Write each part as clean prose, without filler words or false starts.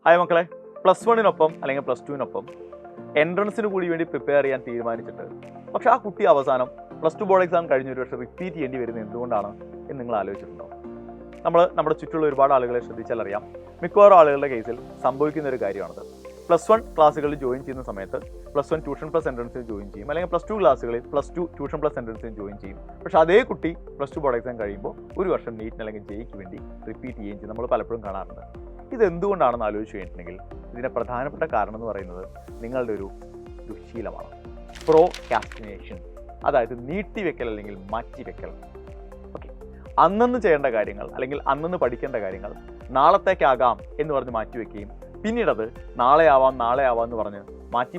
Hi മക്കളെ, +1 അല്ലെങ്കിൽ +2 എൻട്രൻസിന് കൂടി വേണ്ടി പ്രിപ്പയർ ചെയ്യാൻ തീരുമാനിച്ചിട്ട് പക്ഷെ ആ കുട്ടി അവസാനം +2 ബോർഡ് എക്സാം കഴിഞ്ഞ ഒരു വർഷം റിപ്പീറ്റ് ചെയ്യേണ്ടി വരുന്നത് എന്തുകൊണ്ടാണ് എന്ന് നിങ്ങൾ ആലോചിച്ചിട്ടുണ്ടോ? നമ്മുടെ ചുറ്റുള്ള ഒരുപാട് ആളുകളെ ശ്രദ്ധിച്ചാൽ അറിയാം, മിക്കവാറും ആളുകളുടെ കേസിൽ സംഭവിക്കുന്ന ഒരു കാര്യമാണത്. +1 ക്ലാസ്സുകളിൽ ജോയിൻ ചെയ്യുന്ന സമയത്ത് +1 ട്യൂഷൻ പ്ലസ് എൻട്രൻസിന് ജോയിൻ ചെയ്യും, അല്ലെങ്കിൽ +2 ക്ലാസ്സുകളിൽ +2 ട്യൂഷൻ പ്ലസ് എൻട്രൻസിന് ജോയിൻ ചെയ്യും. പക്ഷേ അതേ കുട്ടി +2 ബോർഡ് എക്സാം കഴിയുമ്പോൾ ഒരു വർഷം നീറ്റിന് അല്ലെങ്കിൽ ജെയ്ക്ക് വേണ്ടി റിപ്പീറ്റ് ചെയ്യുകയും ചെയ്യും. നമ്മൾ പലപ്പോഴും കാണാറുണ്ട്. ഇതെന്തുകൊണ്ടാണെന്ന് ആലോചിച്ച് കഴിഞ്ഞിട്ടുണ്ടെങ്കിൽ ഇതിൻ്റെ പ്രധാനപ്പെട്ട കാരണം എന്ന് പറയുന്നത് നിങ്ങളുടെ ഒരു ദുശ്ശീലമാണ്. പ്രോകാസ്റ്റിനേഷൻ, അതായത് നീട്ടിവെക്കൽ അല്ലെങ്കിൽ മാറ്റിവെക്കൽ. ഓക്കെ, അന്നന്ന് ചെയ്യേണ്ട കാര്യങ്ങൾ അല്ലെങ്കിൽ അന്നന്ന് പഠിക്കേണ്ട കാര്യങ്ങൾ നാളത്തേക്കാകാം എന്ന് പറഞ്ഞ് മാറ്റിവെക്കുകയും പിന്നീടത് നാളെ ആവാം എന്ന് പറഞ്ഞ് മാറ്റി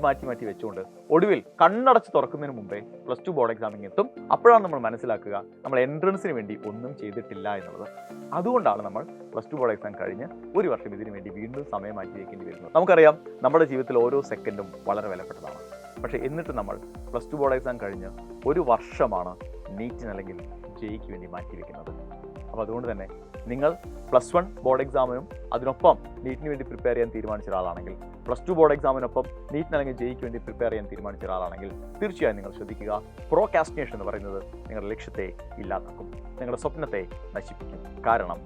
വെച്ചുകൊണ്ട് ഒടുവിൽ കണ്ണടച്ച് തുറക്കുന്നതിന് മുമ്പേ +2 ബോർഡ് എക്സാമിങ് എത്തും. അപ്പോഴാണ് നമ്മൾ മനസ്സിലാക്കുക നമ്മൾ എൻട്രൻസിന് വേണ്ടി ഒന്നും ചെയ്തിട്ടില്ല എന്നുള്ളത്. അതുകൊണ്ടാണ് നമ്മൾ +2 ബോർഡ് എക്സാം കഴിഞ്ഞ് ഒരു വർഷം ഇതിനു വേണ്ടി വീണ്ടും സമയം മാറ്റി വയ്ക്കേണ്ടി വരുന്നത്. നമുക്കറിയാം, നമ്മുടെ ജീവിതത്തിൽ ഓരോ സെക്കൻഡും വളരെ വിലപ്പെട്ടതാണ്. പക്ഷേ എന്നിട്ട് നമ്മൾ +2 ബോർഡ് എക്സാം കഴിഞ്ഞ് ഒരു വർഷമാണ് നീറ്റിന് അല്ലെങ്കിൽ ജെയ്ക്ക് വേണ്ടി മാറ്റിവെക്കുന്നത്. അപ്പോൾ അതുകൊണ്ട് തന്നെ നിങ്ങൾ +1 ബോർഡ് എക്സാമിനും അതിനൊപ്പം നീറ്റിന് വേണ്ടി പ്രിപ്പയർ ചെയ്യാൻ തീരുമാനിച്ച ഒരാളാണെങ്കിൽ, +2 ബോർഡ് എക്സാമിനൊപ്പം നീറ്റിന് അല്ലെങ്കിൽ ജെയ്ക്ക് വേണ്ടി പ്രിപ്പയർ ചെയ്യാൻ തീരുമാനിച്ച ഒരാളാണെങ്കിൽ തീർച്ചയായും നിങ്ങൾ ശ്രദ്ധിക്കുക. പ്രോകാസ്റ്റിനേഷൻ എന്ന് പറയുന്നത് നിങ്ങളുടെ ലക്ഷ്യത്തെ ഇല്ലാതാക്കും, നിങ്ങളുടെ സ്വപ്നത്തെ നശിപ്പിക്കും. കാരണം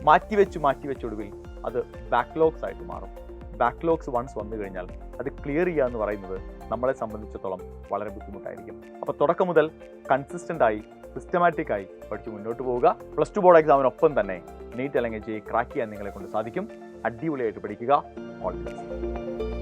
മാറ്റിവെച്ചൊടുവിൽ അത് ബാക്ക്ലോഗ്സ് ആയിട്ട് മാറും. ബാക്ക്ലോഗ്സ് വൺസ് വന്നു കഴിഞ്ഞാൽ അത് ക്ലിയർ ചെയ്യുക എന്ന് പറയുന്നത് നമ്മളെ സംബന്ധിച്ചിടത്തോളം വളരെ ബുദ്ധിമുട്ടായിരിക്കും. അപ്പോൾ തുടക്കം മുതൽ കൺസിസ്റ്റൻ്റായി സിസ്റ്റമാറ്റിക്കായി പഠിച്ച് മുന്നോട്ട് പോവുക. +2 ബോർഡ് എക്സാമിനൊപ്പം തന്നെ നീറ്റ് അല്ലെങ്കിൽ ജെയ് ക്രാക്ക് ചെയ്യാൻ നിങ്ങളെ കൊണ്ട് സാധിക്കും. അടിപൊളിയായിട്ട് പഠിക്കുക. All the best.